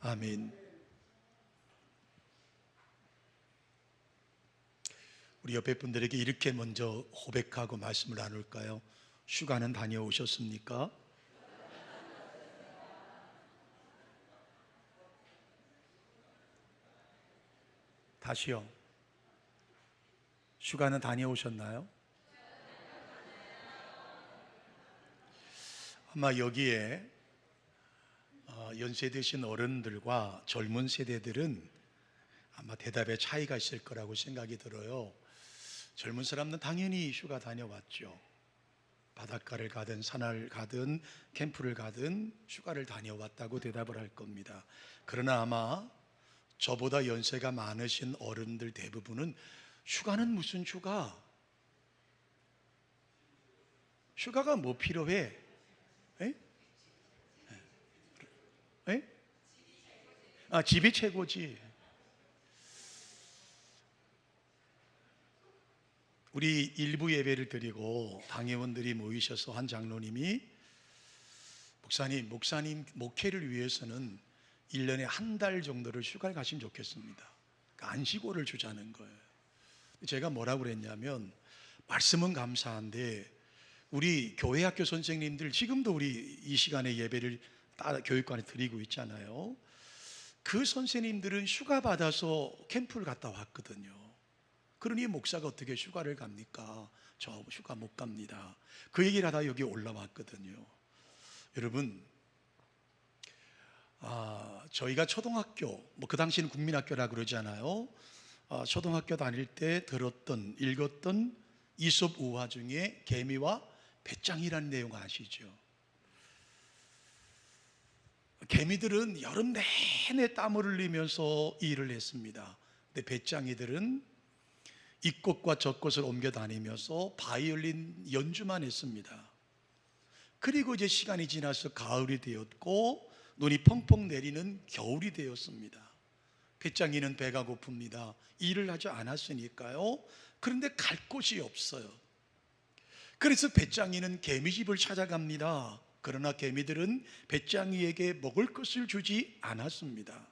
아멘. 우리 옆에 분들에게 이렇게 먼저 고백하고 말씀을 나눌까요? 휴가는 다녀오셨습니까? 다시요. 휴가는 다녀오셨나요? 아마 여기에 연세 드신 어른들과 젊은 세대들은 아마 대답에 차이가 있을 거라고 생각이 들어요. 젊은 사람은 당연히 휴가 다녀왔죠. 바닷가를 가든 산을 가든 캠프를 가든 휴가를 다녀왔다고 대답을 할 겁니다. 그러나 아마 저보다 연세가 많으신 어른들 대부분은 휴가는 무슨 휴가? 휴가가 뭐 필요해? 에? 에? 집이 최고지. 우리 일부 예배를 드리고 당회원들이 모이셔서 한 장로님이 목사님 목회를 위해서는 1년에 한 달 정도를 휴가를 가시면 좋겠습니다. 그러니까 안식오를 주자는 거예요. 제가 뭐라고 그랬냐면, 말씀은 감사한데 우리 교회 학교 선생님들 지금도 우리 이 시간에 예배를 교육관에 드리고 있잖아요. 그 선생님들은 휴가 받아서 캠프를 갔다 왔거든요. 그러니 목사가 어떻게 휴가를 갑니까? 저 휴가 못 갑니다. 그 얘기를 하다 여기 올라왔거든요. 여러분, 저희가 초등학교, 그 당시는 국민학교라 그러잖아요. 초등학교 다닐 때 들었던, 읽었던 이솝 우화 중에 개미와 배짱이라는 내용 아시죠? 개미들은 여름 내내 땀을 흘리면서 일을 했습니다. 근데 배짱이들은 이곳과 저곳을 옮겨 다니면서 바이올린 연주만 했습니다. 그리고 이제 시간이 지나서 가을이 되었고 눈이 펑펑 내리는 겨울이 되었습니다. 배짱이는 배가 고픕니다. 일을 하지 않았으니까요. 그런데 갈 곳이 없어요. 그래서 배짱이는 개미집을 찾아갑니다. 그러나 개미들은 배짱이에게 먹을 것을 주지 않았습니다.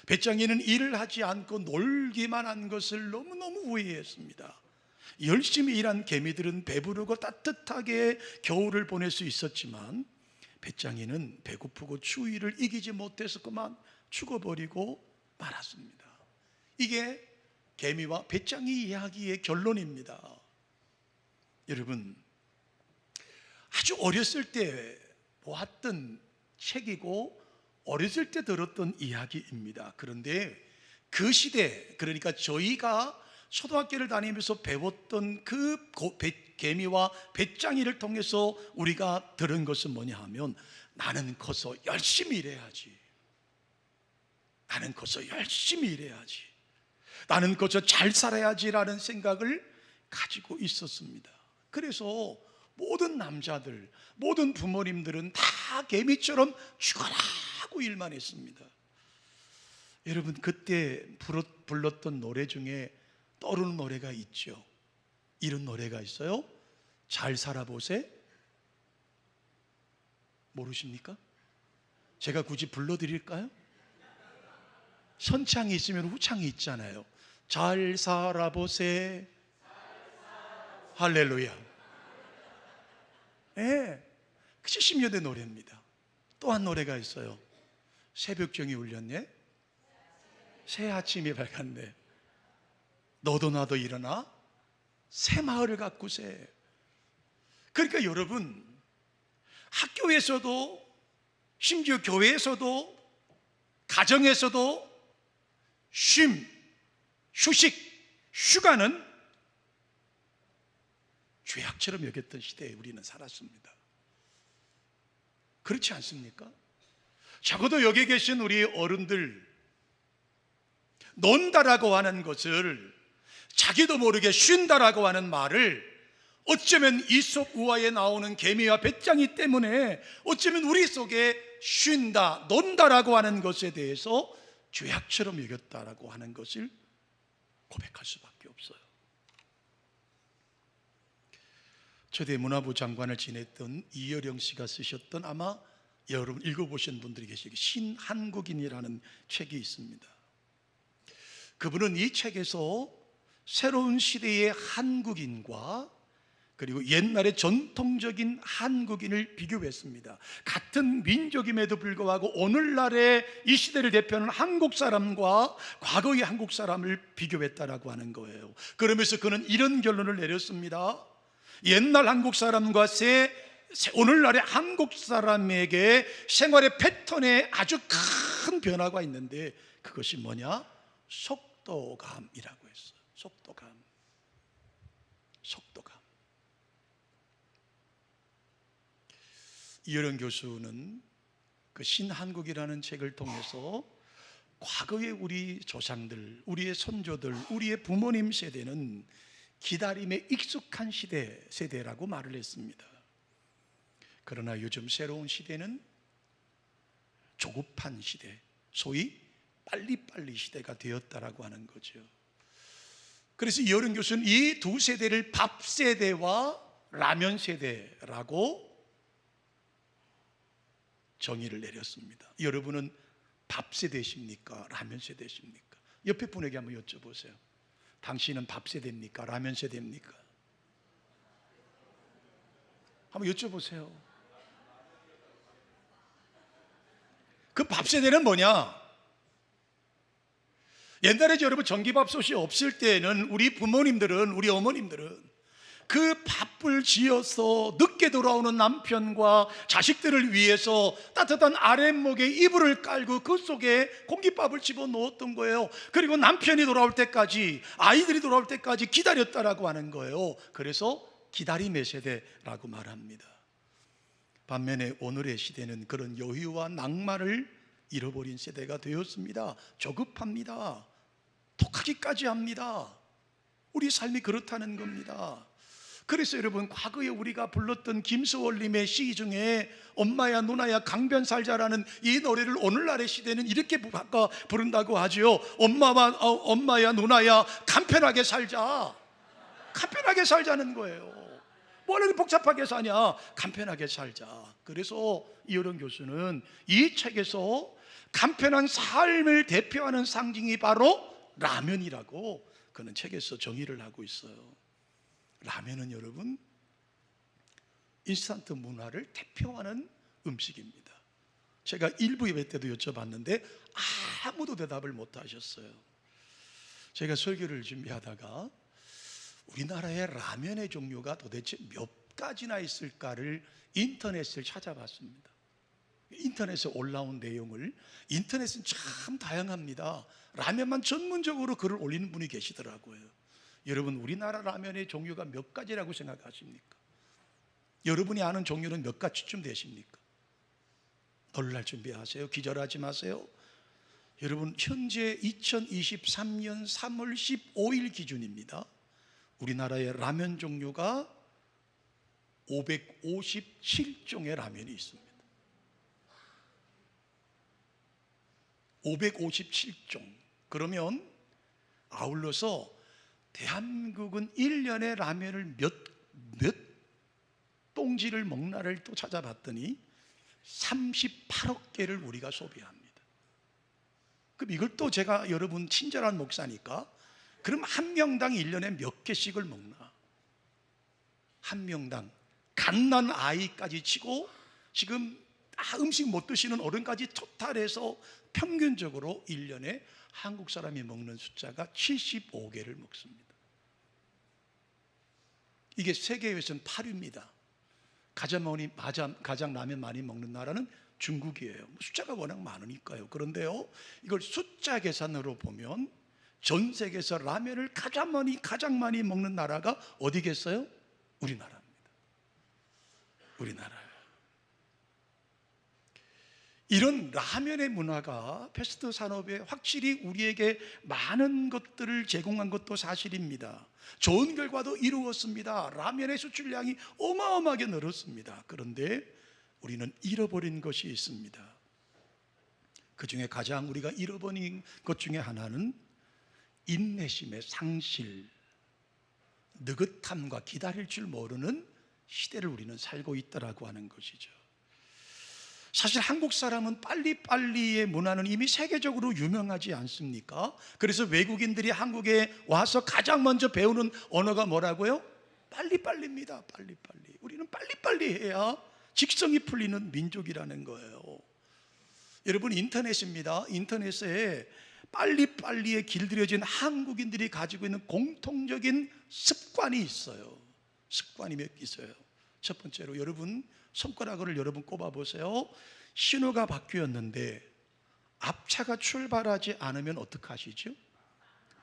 배짱이는 일을 하지 않고 놀기만 한 것을 너무너무 후회했습니다. 열심히 일한 개미들은 배부르고 따뜻하게 겨울을 보낼 수 있었지만 배짱이는 배고프고 추위를 이기지 못해서 그만 죽어버리고 말았습니다. 이게 개미와 배짱이 이야기의 결론입니다. 여러분, 아주 어렸을 때 보았던 책이고 어렸을 때 들었던 이야기입니다. 그런데 그 시대, 그러니까 저희가 초등학교를 다니면서 배웠던 그 개미와 배짱이를 통해서 우리가 들은 것은 뭐냐 하면, 나는 커서 열심히 일해야지. 나는 커서 열심히 일해야지. 나는 커서 잘 살아야지라는 생각을 가지고 있었습니다. 그래서 모든 남자들, 모든 부모님들은 다 개미처럼 죽어라고 일만 했습니다. 여러분, 그때 불렀던 노래 중에 떠오르는 노래가 있죠. 이런 노래가 있어요. 잘 살아보세. 모르십니까? 제가 굳이 불러드릴까요? 선창이 있으면 후창이 있잖아요. 잘 살아보세. 할렐루야. 예, 70년대 노래입니다. 또 한 노래가 있어요. 새벽경이 울렸네. 새 아침이 밝았네. 너도 나도 일어나 새 마을을 가꾸세. 그러니까 여러분, 학교에서도 심지어 교회에서도 가정에서도 쉼, 휴식, 휴가는 죄악처럼 여겼던 시대에 우리는 살았습니다. 그렇지 않습니까? 적어도 여기 계신 우리 어른들, 논다라고 하는 것을, 자기도 모르게 쉰다라고 하는 말을 어쩌면 이솝 우화에 나오는 개미와 배짱이 때문에 어쩌면 우리 속에 쉰다, 논다라고 하는 것에 대해서 죄악처럼 여겼다라고 하는 것을 고백할 수밖에 없어요. 초대 문화부 장관을 지냈던 이여령 씨가 쓰셨던 아마 여러분 읽어보신 분들이 계시기 신한국인이라는 책이 있습니다. 그분은 이 책에서 새로운 시대의 한국인과 그리고 옛날의 전통적인 한국인을 비교했습니다. 같은 민족임에도 불구하고 오늘날의 이 시대를 대표하는 한국 사람과 과거의 한국 사람을 비교했다라고 하는 거예요. 그러면서 그는 이런 결론을 내렸습니다. 옛날 한국 사람과 오늘날의 한국 사람에게 생활의 패턴에 아주 큰 변화가 있는데 그것이 뭐냐? 속도감이라고 했어요. 속도감. 이어른 교수는 그 신한국이라는 책을 통해서 과거의 우리 조상들, 우리의 선조들, 우리의 부모님 세대는 기다림에 익숙한 세대라고 말을 했습니다. 그러나 요즘 새로운 시대는 조급한 시대, 소위 빨리빨리 시대가 되었다라고 하는 거죠. 그래서 이어른 교수는 이 두 세대를 밥 세대와 라면 세대라고 정의를 내렸습니다. 여러분은 밥 세대십니까? 라면 세대십니까? 옆에 분에게 한번 여쭤보세요. 당신은 밥 세대입니까? 라면 세대입니까? 한번 여쭤보세요. 그 밥 세대는 뭐냐? 옛날에 여러분 전기밥솥이 없을 때는 우리 부모님들은, 우리 어머님들은 그 밥을 지어서 늦게 돌아오는 남편과 자식들을 위해서 따뜻한 아랫목에 이불을 깔고 그 속에 공깃밥을 집어넣었던 거예요. 그리고 남편이 돌아올 때까지, 아이들이 돌아올 때까지 기다렸다라고 하는 거예요. 그래서 기다림의 세대라고 말합니다. 반면에 오늘의 시대는 그런 여유와 낭만을 잃어버린 세대가 되었습니다. 조급합니다. 독하기까지 합니다. 우리 삶이 그렇다는 겁니다. 그래서 여러분, 과거에 우리가 불렀던 김수월님의 시 중에 엄마야 누나야 강변 살자라는 이 노래를 오늘날의 시대는 이렇게 바꿔 부른다고 하죠. 엄마야 누나야 간편하게 살자. 간편하게 살자는 거예요. 뭘 이렇게 복잡하게 사냐? 간편하게 살자. 그래서 이어른 교수는 이 책에서 간편한 삶을 대표하는 상징이 바로 라면이라고 그는 책에서 정의를 하고 있어요. 라면은 여러분 인스턴트 문화를 대표하는 음식입니다. 제가 일부 예배 때도 여쭤봤는데 아무도 대답을 못 하셨어요. 제가 설교를 준비하다가 우리나라의 라면의 종류가 도대체 몇 가지나 있을까를 인터넷을 찾아봤습니다. 인터넷에 올라온 내용을, 인터넷은 참 다양합니다. 라면만 전문적으로 글을 올리는 분이 계시더라고요. 여러분, 우리나라 라면의 종류가 몇 가지라고 생각하십니까? 여러분이 아는 종류는 몇 가지쯤 되십니까? 놀랄 준비하세요. 기절하지 마세요. 여러분, 현재 2023년 3월 15일 기준입니다. 우리나라의 라면 종류가 557종의 라면이 있습니다. 557종. 그러면 아울러서 대한민국은 1년에 라면을 몇 똥지를 먹나를 또 찾아봤더니 38억 개를 우리가 소비합니다. 그럼 이걸 또 제가 여러분 친절한 목사니까 그럼 한 명당 1년에 몇 개씩을 먹나? 한 명당 갓난 아이까지 치고 지금 음식 못 드시는 어른까지 토탈해서 평균적으로 1년에 한국 사람이 먹는 숫자가 75개를 먹습니다. 이게 세계에서는 8위입니다. 가장 라면 많이 먹는 나라는 중국이에요. 숫자가 워낙 많으니까요. 그런데요, 이걸 숫자 계산으로 보면 전 세계에서 라면을 가장 많이 먹는 나라가 어디겠어요? 우리나라입니다. 우리나라예요. 이런 라면의 문화가 패스트 산업에 확실히 우리에게 많은 것들을 제공한 것도 사실입니다. 좋은 결과도 이루었습니다. 라면의 수출량이 어마어마하게 늘었습니다. 그런데 우리는 잃어버린 것이 있습니다. 그 중에 가장 우리가 잃어버린 것 중에 하나는 인내심의 상실, 느긋함과 기다릴 줄 모르는 시대를 우리는 살고 있다라고 하는 것이죠. 사실 한국 사람은 빨리빨리의 문화는 이미 세계적으로 유명하지 않습니까? 그래서 외국인들이 한국에 와서 가장 먼저 배우는 언어가 뭐라고요? 빨리빨리입니다. 빨리빨리. 우리는 빨리빨리 해야 직성이 풀리는 민족이라는 거예요. 여러분, 인터넷입니다. 인터넷에 빨리빨리에 길들여진 한국인들이 가지고 있는 공통적인 습관이 있어요. 습관이 몇 개 있어요. 첫 번째로, 여러분 손가락을 여러분 꼽아보세요. 신호가 바뀌었는데 앞차가 출발하지 않으면 어떡하시죠?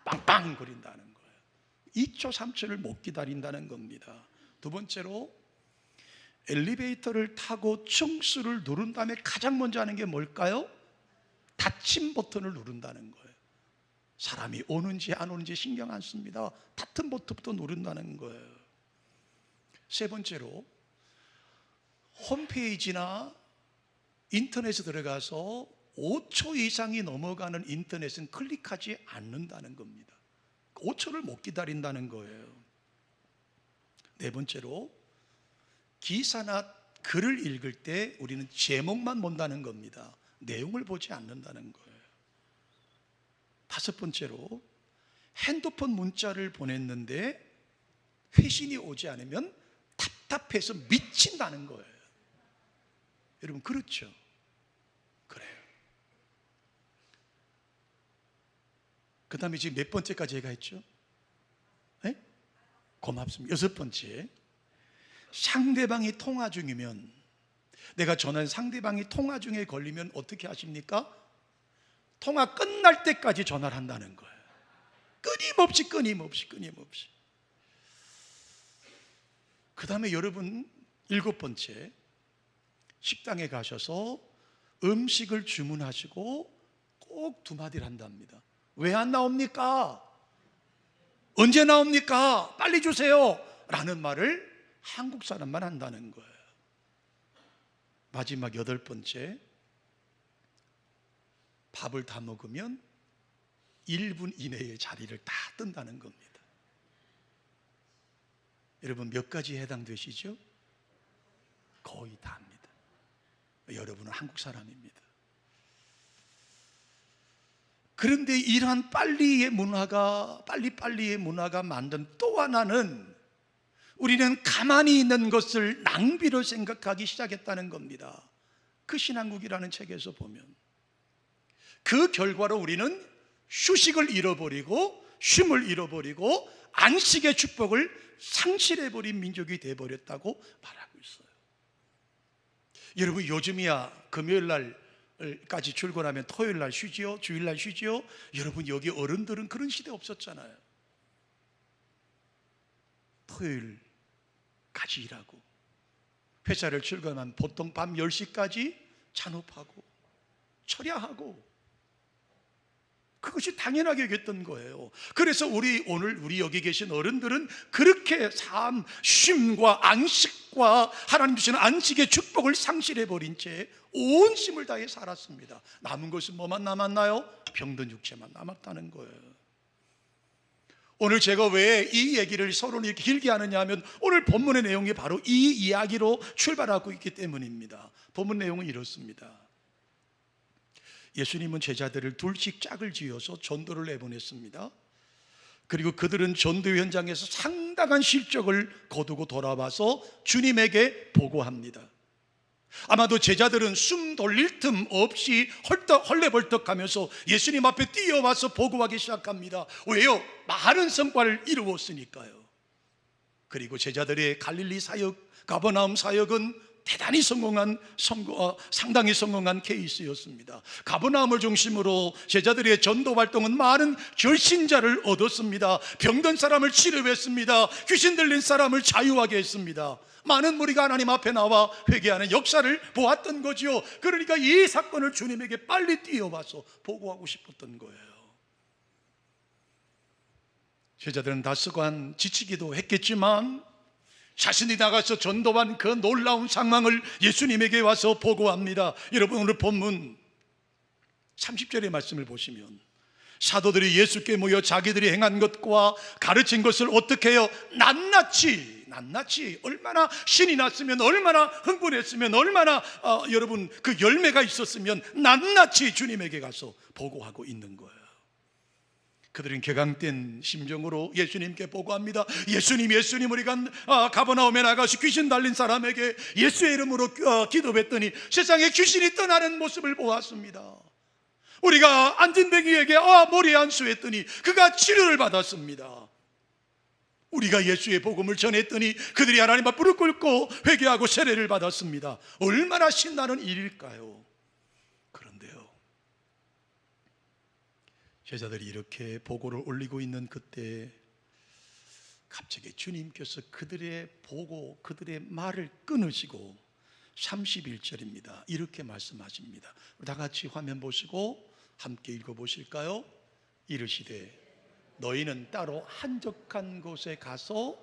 빵빵 거린다는 거예요. 2초 3초를 못 기다린다는 겁니다. 두 번째로, 엘리베이터를 타고 층수를 누른 다음에 가장 먼저 하는 게 뭘까요? 닫힘 버튼을 누른다는 거예요. 사람이 오는지 안 오는지 신경 안 씁니다. 닫힘 버튼부터 누른다는 거예요. 세 번째로, 홈페이지나 인터넷에 들어가서 5초 이상이 넘어가는 인터넷은 클릭하지 않는다는 겁니다. 5초를 못 기다린다는 거예요. 네 번째로, 기사나 글을 읽을 때 우리는 제목만 본다는 겁니다. 내용을 보지 않는다는 거예요. 다섯 번째로, 핸드폰 문자를 보냈는데 회신이 오지 않으면 답답해서 미친다는 거예요. 여러분, 그렇죠? 그래요. 그 다음에 지금 몇 번째까지 제가 했죠? 네? 고맙습니다. 여섯 번째, 상대방이 통화 중이면, 내가 전화한 상대방이 통화 중에 걸리면 어떻게 하십니까? 통화 끝날 때까지 전화를 한다는 거예요. 끊임없이. 그 다음에 여러분, 일곱 번째, 식당에 가셔서 음식을 주문하시고 꼭 두 마디를 한답니다. 왜 안 나옵니까? 언제 나옵니까? 빨리 주세요! 라는 말을 한국 사람만 한다는 거예요. 마지막 여덟 번째, 밥을 다 먹으면 1분 이내에 자리를 다 뜬다는 겁니다. 여러분, 몇 가지에 해당되시죠? 거의 다 합니다. 여러분은 한국 사람입니다. 그런데 이러한 빨리빨리의 문화가 만든 또 하나는, 우리는 가만히 있는 것을 낭비로 생각하기 시작했다는 겁니다. 그 신앙국이라는 책에서 보면 그 결과로 우리는 휴식을 잃어버리고 쉼을 잃어버리고 안식의 축복을 상실해버린 민족이 되어버렸다고 말하고 있어요. 여러분, 요즘이야 금요일 날까지 출근하면 토요일 날 쉬지요? 주일 날 쉬지요? 여러분, 여기 어른들은 그런 시대 없었잖아요. 토요일까지 일하고 회사를 출근하면 보통 밤 10시까지 잔업하고 철야하고, 그것이 당연하게 여겼던 거예요. 그래서 오늘 우리 여기 계신 어른들은 그렇게 쉼과 안식과 하나님 주시는 안식의 축복을 상실해버린 채 온 힘을 다해 살았습니다. 남은 것은 뭐만 남았나요? 병든 육체만 남았다는 거예요. 오늘 제가 왜 이 얘기를 서로 이렇게 길게 하느냐 하면, 오늘 본문의 내용이 바로 이 이야기로 출발하고 있기 때문입니다. 본문 내용은 이렇습니다. 예수님은 제자들을 둘씩 짝을 지어서 전도를 내보냈습니다. 그리고 그들은 전도 현장에서 상당한 실적을 거두고 돌아와서 주님에게 보고합니다. 아마도 제자들은 숨 돌릴 틈 없이 헐레벌떡하면서 예수님 앞에 뛰어와서 보고하기 시작합니다. 왜요? 많은 성과를 이루었으니까요. 그리고 제자들의 갈릴리 사역, 가버나움 사역은 대단히 상당히 성공한 케이스였습니다. 가버나움을 중심으로 제자들의 전도 활동은 많은 결신자를 얻었습니다. 병든 사람을 치료했습니다. 귀신 들린 사람을 자유하게 했습니다. 많은 무리가 하나님 앞에 나와 회개하는 역사를 보았던 거지요. 그러니까 이 사건을 주님에게 빨리 뛰어와서 보고하고 싶었던 거예요. 제자들은 다소간 지치기도 했겠지만 자신이 나가서 전도한 그 놀라운 상황을 예수님에게 와서 보고합니다. 여러분, 오늘 본문 30절의 말씀을 보시면 사도들이 예수께 모여 자기들이 행한 것과 가르친 것을 어떻게 해요? 낱낱이 낱낱이 얼마나 신이 났으면, 얼마나 흥분했으면, 얼마나 여러분 그 열매가 있었으면 낱낱이 주님에게 가서 보고하고 있는 거예요. 그들은 격앙된 심정으로 예수님께 보고합니다. 예수님, 우리가 가버나움에 나가서 귀신 달린 사람에게 예수의 이름으로 기도했더니 세상에 귀신이 떠나는 모습을 보았습니다. 우리가 안진뱅이에게 머리에 안수했더니 그가 치료를 받았습니다. 우리가 예수의 복음을 전했더니 그들이 하나님 앞 무릎 꿇고 회개하고 세례를 받았습니다. 얼마나 신나는 일일까요? 그런데요, 제자들이 이렇게 보고를 올리고 있는 그때 갑자기 주님께서 그들의 보고, 그들의 말을 끊으시고 31절입니다. 이렇게 말씀하십니다. 다 같이 화면 보시고 함께 읽어보실까요? 이르시되 너희는 따로 한적한 곳에 가서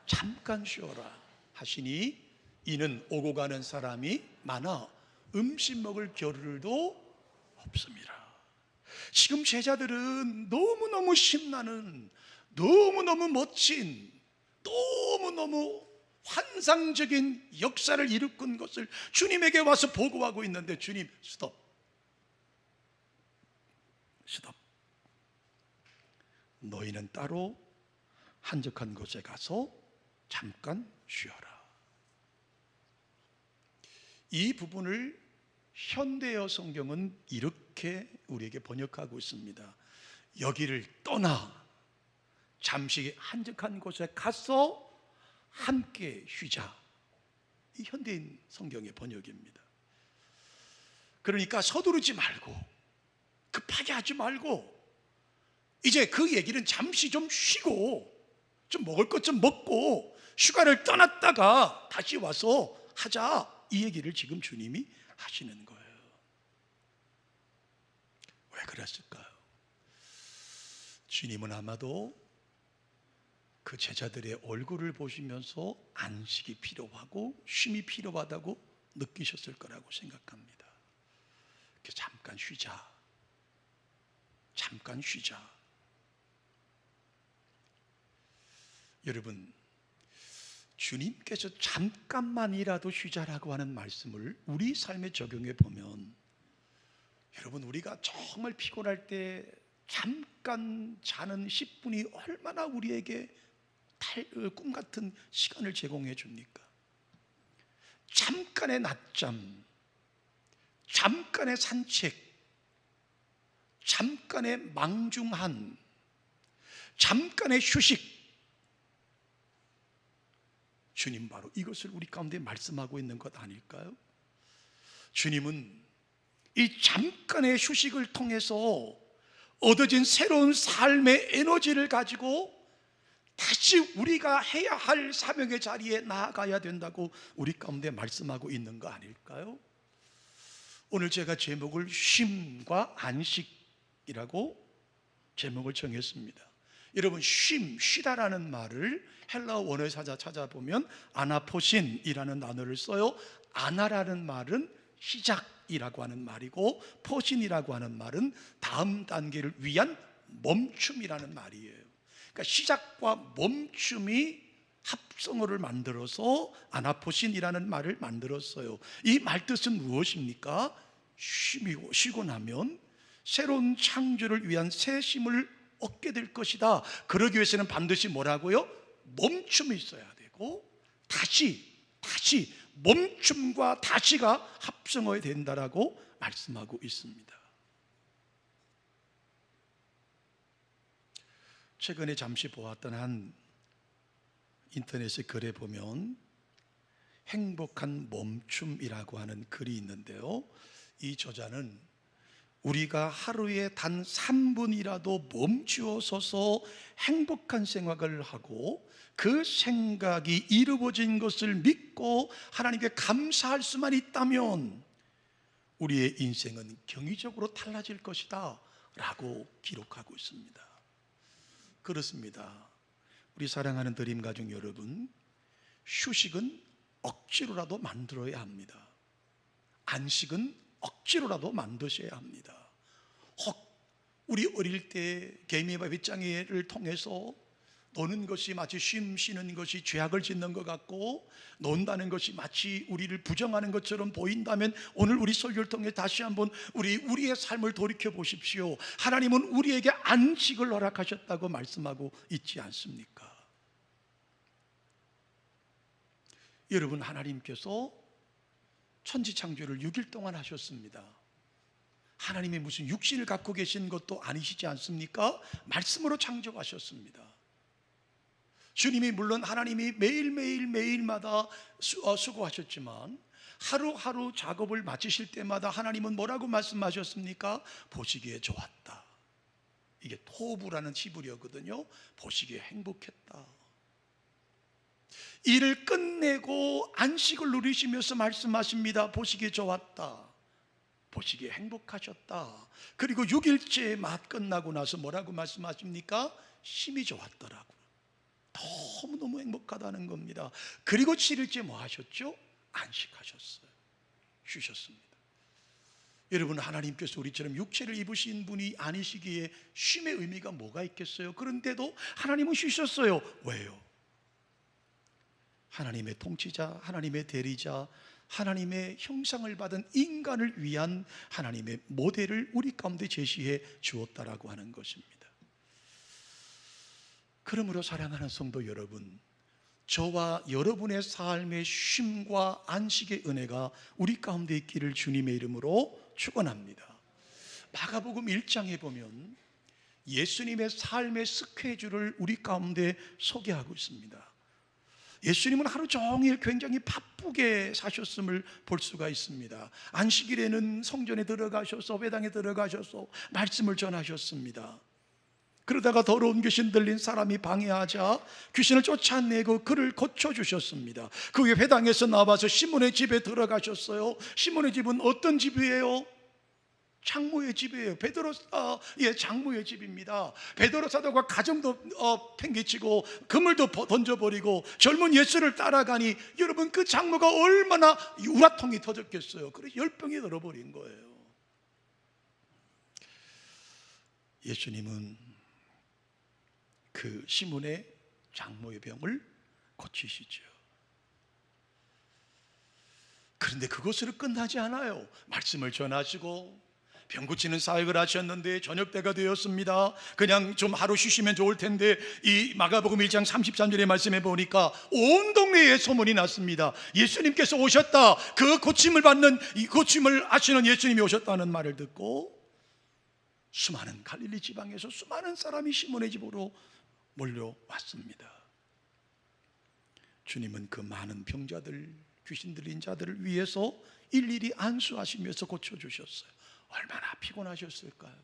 잠깐 쉬어라 하시니 이는 오고 가는 사람이 많아 음식 먹을 겨를도 없습니다. 지금 제자들은 너무너무 신나는, 너무너무 멋진, 너무너무 환상적인 역사를 일으킨 것을 주님에게 와서 보고하고 있는데, 주님 스톱. 너희는 따로 한적한 곳에 가서 잠깐 쉬어라. 이 부분을 현대어 성경은 이렇게 우리에게 번역하고 있습니다. 여기를 떠나 잠시 한적한 곳에 가서 함께 쉬자. 이 현대인 성경의 번역입니다. 그러니까 서두르지 말고, 급하게 하지 말고, 이제 그 얘기는 잠시 좀 쉬고 좀 먹을 것 좀 먹고 휴가를 떠났다가 다시 와서 하자, 이 얘기를 지금 주님이 하시는 거예요. 왜 그랬을까요? 주님은 아마도 그 제자들의 얼굴을 보시면서 안식이 필요하고 쉼이 필요하다고 느끼셨을 거라고 생각합니다. 잠깐 쉬자, 잠깐 쉬자. 여러분, 주님께서 잠깐만이라도 쉬자라고 하는 말씀을 우리 삶에 적용해 보면, 여러분, 우리가 정말 피곤할 때 잠깐 자는 10분이 얼마나 우리에게 꿈 같은 시간을 제공해 줍니까? 잠깐의 낮잠, 잠깐의 산책, 잠깐의 망중한, 잠깐의 휴식, 주님 바로 이것을 우리 가운데 말씀하고 있는 것 아닐까요? 주님은 이 잠깐의 휴식을 통해서 얻어진 새로운 삶의 에너지를 가지고 다시 우리가 해야 할 사명의 자리에 나아가야 된다고 우리 가운데 말씀하고 있는 거 아닐까요? 오늘 제가 제목을 쉼과 안식이라고 제목을 정했습니다. 여러분, 쉬다라는 말을 헬라어 원어에 찾아보면 아나포신이라는 단어를 써요. 아나라는 말은 시작이라고 하는 말이고, 포신이라고 하는 말은 다음 단계를 위한 멈춤이라는 말이에요. 그러니까 시작과 멈춤이 합성어를 만들어서 아나포신이라는 말을 만들었어요. 이 말 뜻은 무엇입니까? 쉬고 나면 새로운 창조를 위한 새 힘을 얻게 될 것이다. 그러기 위해서는 반드시 뭐라고요? 멈춤이 있어야 되고, 다시 멈춤과 다시가 합성어야 된다라고 말씀하고 있습니다. 최근에 잠시 보았던 한 인터넷의 글에 보면 행복한 멈춤이라고 하는 글이 있는데요, 이 저자는 우리가 하루에 단 3분이라도 멈추어 서서 행복한 생각을 하고 그 생각이 이루어진 것을 믿고 하나님께 감사할 수만 있다면 우리의 인생은 경이적으로 달라질 것이다 라고 기록하고 있습니다. 그렇습니다. 우리 사랑하는 드림 가족 여러분, 휴식은 억지로라도 만들어야 합니다. 안식은 억지로라도 만드셔야 합니다. 우리 어릴 때 개미와 빗장애를 통해서 보는 것이 마치 쉼 쉬는 것이 죄악을 짓는 것 같고, 논다는 것이 마치 우리를 부정하는 것처럼 보인다면, 오늘 우리 설교를 통해 다시 한번 우리의 삶을 돌이켜 보십시오. 하나님은 우리에게 안식을 허락하셨다고 말씀하고 있지 않습니까? 여러분, 하나님께서 천지창조를 6일 동안 하셨습니다. 하나님이 무슨 육신을 갖고 계신 것도 아니시지 않습니까? 말씀으로 창조하셨습니다. 주님이 물론 하나님이 매일마다 수고하셨지만, 하루하루 작업을 마치실 때마다 하나님은 뭐라고 말씀하셨습니까? 보시기에 좋았다. 이게 토부라는 히브리어거든요. 보시기에 행복했다. 일을 끝내고 안식을 누리시면서 말씀하십니다. 보시기에 좋았다. 보시기에 행복하셨다. 그리고 6일째 맛 끝나고 나서 뭐라고 말씀하십니까? 심히 좋았더라고요. 너무너무 행복하다는 겁니다. 그리고 7일째 뭐 하셨죠? 안식하셨어요. 쉬셨습니다. 여러분, 하나님께서 우리처럼 육체를 입으신 분이 아니시기에 쉼의 의미가 뭐가 있겠어요? 그런데도 하나님은 쉬셨어요. 왜요? 하나님의 통치자, 하나님의 대리자, 하나님의 형상을 받은 인간을 위한 하나님의 모델을 우리 가운데 제시해 주었다라고 하는 것입니다. 그러므로 사랑하는 성도 여러분, 저와 여러분의 삶의 쉼과 안식의 은혜가 우리 가운데 있기를 주님의 이름으로 축원합니다. 마가복음 1장에 보면 예수님의 삶의 스케줄을 우리 가운데 소개하고 있습니다. 예수님은 하루 종일 굉장히 바쁘게 사셨음을 볼 수가 있습니다. 안식일에는 성전에 들어가셔서, 회당에 들어가셔서 말씀을 전하셨습니다. 그러다가 더러운 귀신 들린 사람이 방해하자 귀신을 쫓아내고 그를 고쳐주셨습니다. 그 후에 회당에서 나와서 시몬의 집에 들어가셨어요. 시몬의 집은 어떤 집이에요? 장모의 집이에요. 장모의 집입니다. 베드로 사도가 가정도 팽개치고 그물도 던져버리고 젊은 예수를 따라가니, 여러분, 그 장모가 얼마나 우라통이 터졌겠어요. 그래서 열병이 들어버린 거예요. 예수님은 그 시몬의 장모의 병을 고치시죠. 그런데 그것으로 끝나지 않아요. 말씀을 전하시고 병 고치는 사역을 하셨는데 저녁 때가 되었습니다. 그냥 좀 하루 쉬시면 좋을 텐데, 이 마가복음 1장 33절의 말씀에 보니까 온 동네에 소문이 났습니다. 예수님께서 오셨다. 그 고침을 받는, 이 고침을 하시는 예수님이 오셨다는 말을 듣고 수많은 갈릴리 지방에서 수많은 사람이 시몬의 집으로 몰려왔습니다. 주님은 그 많은 병자들, 귀신 들린 자들을 위해서 일일이 안수하시면서 고쳐주셨어요. 얼마나 피곤하셨을까요?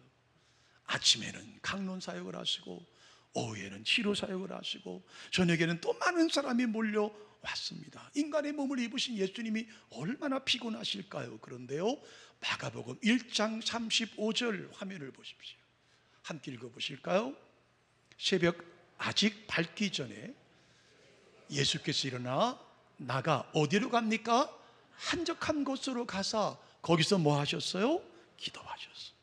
아침에는 강론 사역을 하시고, 오후에는 치료 사역을 하시고, 저녁에는 또 많은 사람이 몰려왔습니다. 인간의 몸을 입으신 예수님이 얼마나 피곤하실까요? 그런데요, 마가복음 1장 35절 화면을 보십시오. 함께 읽어보실까요? 새벽 아직 밝기 전에 예수께서 일어나 나가 어디로 갑니까? 한적한 곳으로 가사 거기서 뭐 하셨어요? 기도하셨어요.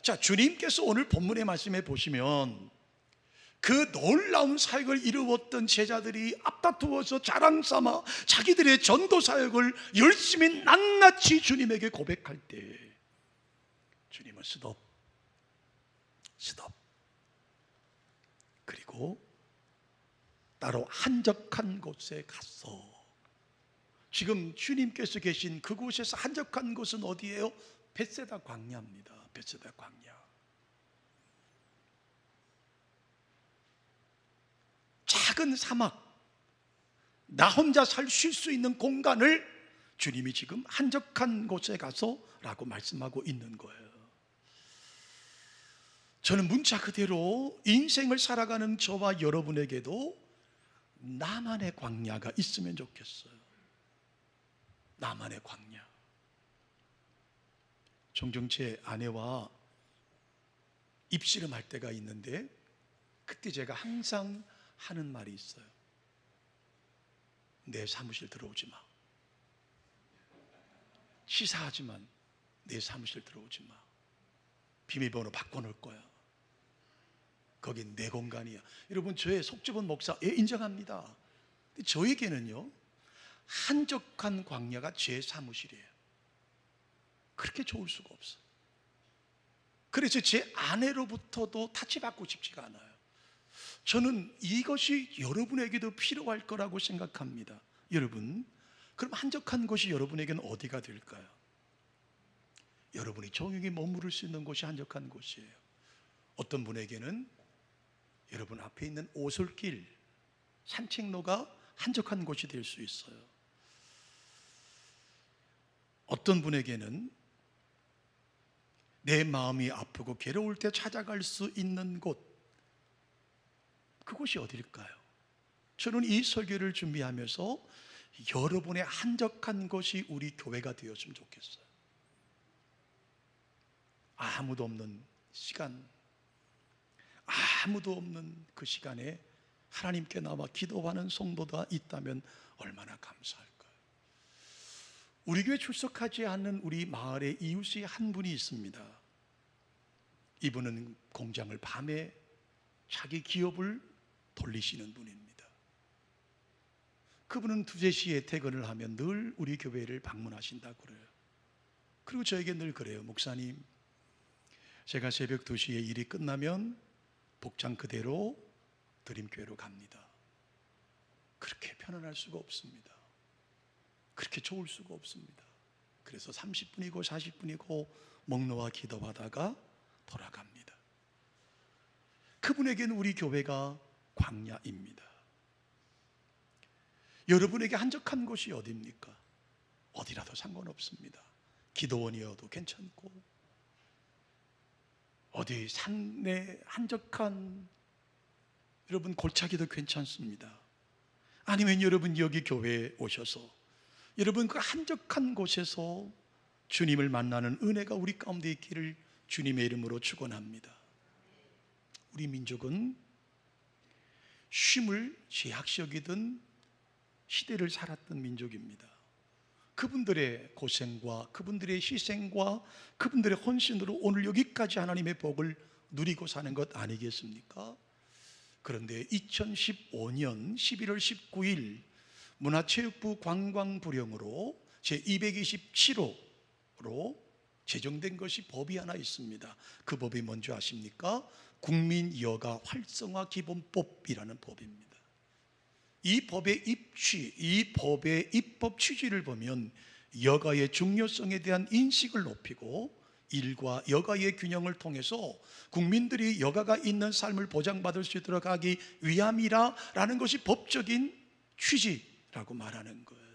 자, 주님께서 오늘 본문의 말씀에 보시면 그 놀라운 사역을 이루었던 제자들이 앞다투어서 자랑 삼아 자기들의 전도 사역을 열심히 낱낱이 주님에게 고백할 때 주님은 스톱. 그리고 따로 한적한 곳에 갔어. 지금 주님께서 계신 그곳에서 한적한 곳은 어디예요? 벳세다 광야입니다. 벳세다 광야. 작은 사막, 나 혼자 쉴 수 있는 공간을 주님이 지금 한적한 곳에 가서 라고 말씀하고 있는 거예요. 저는 문자 그대로 인생을 살아가는 저와 여러분에게도 나만의 광야가 있으면 좋겠어요. 나만의 광야. 종종 제 아내와 입씨름할 때가 있는데, 그때 제가 항상 하는 말이 있어요. 내 사무실 들어오지 마. 치사하지만 내 사무실 들어오지 마. 비밀번호 바꿔놓을 거야. 거긴 내 공간이야. 여러분, 저의 속좁은 목사, 인정합니다. 근데 저에게는요, 한적한 광야가 제 사무실이에요. 그렇게 좋을 수가 없어요. 그래서 제 아내로부터도 타치받고 싶지가 않아요. 저는 이것이 여러분에게도 필요할 거라고 생각합니다. 여러분, 그럼 한적한 곳이 여러분에게는 어디가 될까요? 여러분이 조용히 머무를 수 있는 곳이 한적한 곳이에요. 어떤 분에게는 여러분 앞에 있는 오솔길, 산책로가 한적한 곳이 될 수 있어요. 어떤 분에게는 내 마음이 아프고 괴로울 때 찾아갈 수 있는 곳, 그곳이 어딜까요? 저는 이 설교를 준비하면서 여러분의 한적한 곳이 우리 교회가 되었으면 좋겠어요. 아무도 없는 시간, 아무도 없는 그 시간에 하나님께 나와 기도하는 성도가 있다면 얼마나 감사할까요? 우리 교회 출석하지 않는 우리 마을의 이웃이 한 분이 있습니다. 이분은 공장을 밤에 자기 기업을 돌리시는 분입니다. 그분은 2-3시에 퇴근을 하면 늘 우리 교회를 방문하신다고 그래요. 그리고 저에게 늘 그래요. 목사님, 제가 새벽 2시에 일이 끝나면 복장 그대로 드림교회로 갑니다. 그렇게 편안할 수가 없습니다. 그렇게 좋을 수가 없습니다. 그래서 30분이고 40분이고 먹노와 기도하다가 돌아갑니다. 그분에게는 우리 교회가 광야입니다. 여러분에게 한적한 곳이 어디입니까? 어디라도 상관없습니다. 기도원이어도 괜찮고, 어디 산내 한적한 여러분 골짜기도 괜찮습니다. 아니면 여러분 여기 교회에 오셔서 여러분 그 한적한 곳에서 주님을 만나는 은혜가 우리 가운데 있기를 주님의 이름으로 축원합니다. 우리 민족은 쉼을 죄악시 여기던 시대를 살았던 민족입니다. 그분들의 고생과 그분들의 희생과 그분들의 헌신으로 오늘 여기까지 하나님의 복을 누리고 사는 것 아니겠습니까? 그런데 2015년 11월 19일 문화체육부 관광부령으로 제227호로 제정된 것이 법이 하나 있습니다. 그 법이 뭔지 아십니까? 국민여가 활성화 기본법이라는 법입니다. 이 법의 입법 취지를 보면 여가의 중요성에 대한 인식을 높이고 일과 여가의 균형을 통해서 국민들이 여가가 있는 삶을 보장받을 수 있도록 하기 위함이라는 것이 법적인 취지라고 말하는 거예요.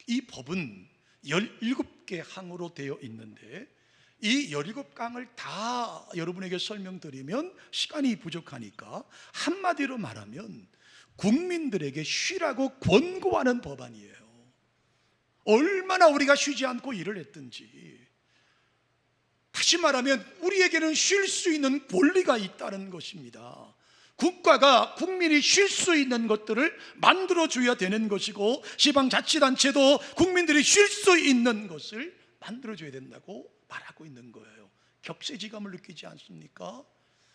이 법은 17개 항으로 되어 있는데 이 17강을 다 여러분에게 설명드리면 시간이 부족하니까 한마디로 말하면 국민들에게 쉬라고 권고하는 법안이에요. 얼마나 우리가 쉬지 않고 일을 했든지, 다시 말하면 우리에게는 쉴 수 있는 권리가 있다는 것입니다. 국가가 국민이 쉴 수 있는 것들을 만들어줘야 되는 것이고, 지방자치단체도 국민들이 쉴 수 있는 것을 만들어줘야 된다고 말하고 있는 거예요. 격세지감을 느끼지 않습니까?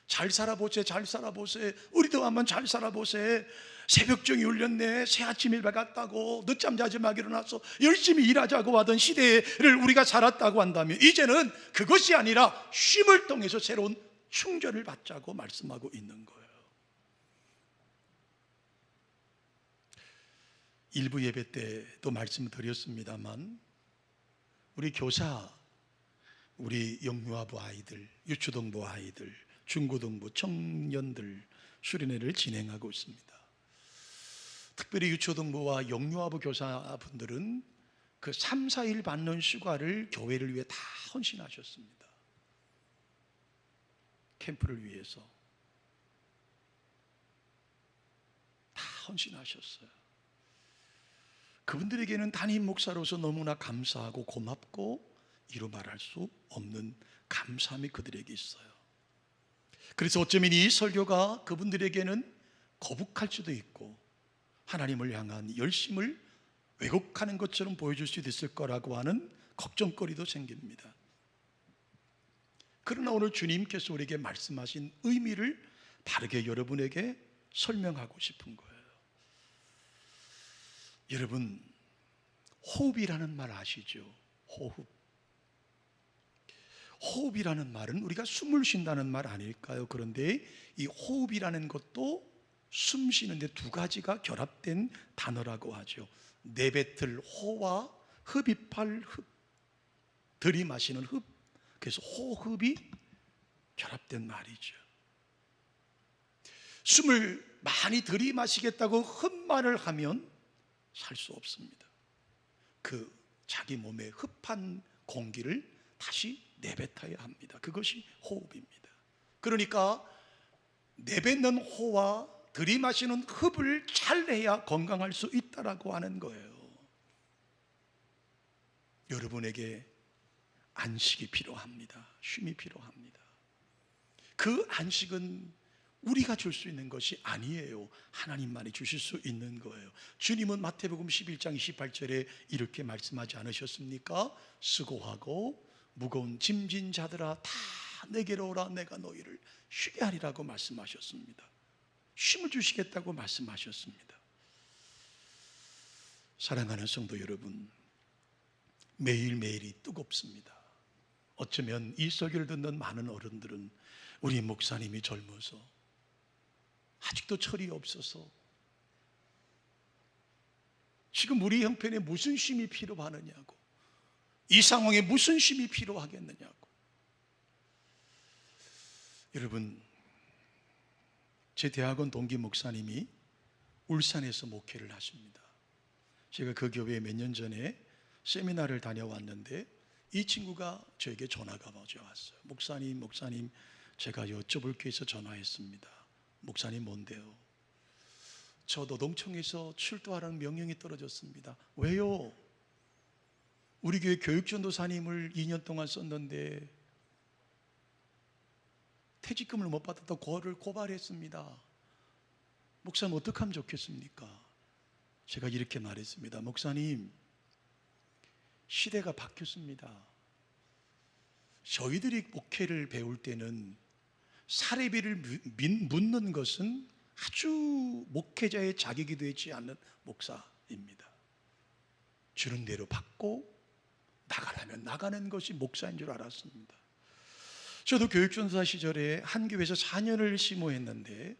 잘 살아보세, 잘 살아보세. 우리도 한번 잘 살아보세. 새벽정이 울렸네. 새아침 일배 갔다고 늦잠 자지 말고 일어나서 열심히 일하자고 하던 시대를 우리가 살았다고 한다면 이제는 그것이 아니라 쉼을 통해서 새로운 충전을 받자고 말씀하고 있는 거예요. 일부 예배 때도 말씀드렸습니다만 우리 교사, 우리 영유아부 아이들, 유초등부 아이들, 중고등부 청년들 수련회를 진행하고 있습니다. 특별히 유초등부와 영유아부 교사분들은 그 3, 4일 받는 휴가를 교회를 위해 다 헌신하셨습니다. 캠프를 위해서 다 헌신하셨어요. 그분들에게는 담임 목사로서 너무나 감사하고 고맙고 이루 말할 수 없는 감사함이 그들에게 있어요. 그래서 어쩌면 이 설교가 그분들에게는 거북할 수도 있고 하나님을 향한 열심을 왜곡하는 것처럼 보여줄 수도 있을 거라고 하는 걱정거리도 생깁니다. 그러나 오늘 주님께서 우리에게 말씀하신 의미를 바르게 여러분에게 설명하고 싶은 거예요. 여러분, 호흡이라는 말 아시죠? 호흡. 호흡이라는 말은 우리가 숨을 쉰다는 말 아닐까요? 그런데 이 호흡이라는 것도 숨 쉬는데 두 가지가 결합된 단어라고 하죠. 내뱉을 호와 흡입할 흡, 들이마시는 흡, 그래서 호흡이 결합된 말이죠. 숨을 많이 들이마시겠다고 흡만을 하면 살 수 없습니다. 그 자기 몸에 흡한 공기를 다시 내뱉어야 합니다. 그것이 호흡입니다. 그러니까 내뱉는 호와 들이마시는 흡을 잘 해야 건강할 수 있다라고 하는 거예요. 여러분에게 안식이 필요합니다. 쉼이 필요합니다. 그 안식은 우리가 줄 수 있는 것이 아니에요. 하나님만이 주실 수 있는 거예요. 주님은 마태복음 11장 28절에 이렇게 말씀하지 않으셨습니까? 수고하고 무거운 짐진 자들아 다 내게로 오라, 내가 너희를 쉬게 하리라고 말씀하셨습니다. 쉼을 주시겠다고 말씀하셨습니다. 사랑하는 성도 여러분, 매일매일이 뜨겁습니다. 어쩌면 이 설교를 듣는 많은 어른들은 우리 목사님이 젊어서 아직도 철이 없어서 지금 우리 형편에 무슨 쉼이 필요하느냐고, 이 상황에 무슨 쉼이 필요하겠느냐고. 여러분, 제 대학원 동기 목사님이 울산에서 목회를 하십니다. 제가 그 교회에 몇 년 전에 세미나를 다녀왔는데 이 친구가 저에게 전화가 먼저 왔어요. 목사님, 제가 여쭤볼 게 있어 전화했습니다. 목사님, 뭔데요? 저 노동청에서 출두하라는 명령이 떨어졌습니다. 왜요? 우리 교회 교육전도사님을 2년 동안 썼는데 퇴직금을 못 받았다고 그거를 고발했습니다. 목사님, 어떻게 하면 좋겠습니까? 제가 이렇게 말했습니다. 목사님, 시대가 바뀌었습니다. 저희들이 목회를 배울 때는 사례비를 묻는 것은 아주 목회자의 자격이 되지 않는 목사입니다. 주는 대로 받고 나가라면 나가는 것이 목사인 줄 알았습니다. 저도 교육전도사 시절에 한 교회에서 4년을 심호했는데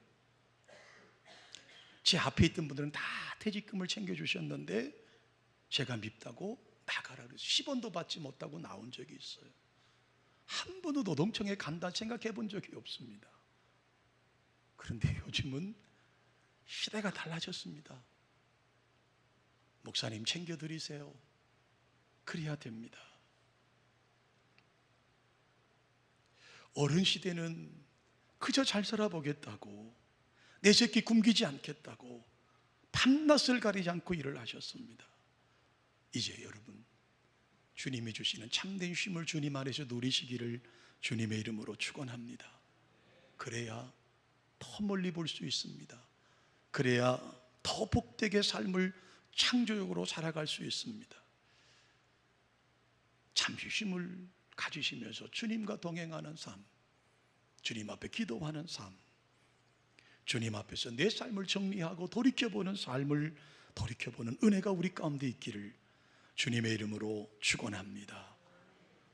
제 앞에 있던 분들은 다 퇴직금을 챙겨주셨는데 제가 밉다고 나가라 그래서 10원도 받지 못하고 나온 적이 있어요. 한 번도 노동청에 간다 생각해 본 적이 없습니다. 그런데 요즘은 시대가 달라졌습니다. 목사님 챙겨드리세요. 그래야 됩니다. 어른 시대는 그저 잘 살아보겠다고, 내 새끼 굶기지 않겠다고 밤낮을 가리지 않고 일을 하셨습니다. 이제 여러분, 주님이 주시는 참된 쉼을 주님 안에서 누리시기를 주님의 이름으로 축원합니다. 그래야 더 멀리 볼 수 있습니다. 그래야 더 복되게 삶을 창조적으로 살아갈 수 있습니다. 참 쉼을 가지시면서 주님과 동행하는 삶, 주님 앞에 기도하는 삶, 주님 앞에서 내 삶을 정리하고 돌이켜보는 삶을 돌이켜보는 은혜가 우리 가운데 있기를 주님의 이름으로 축원합니다.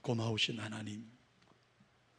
고마우신 하나님,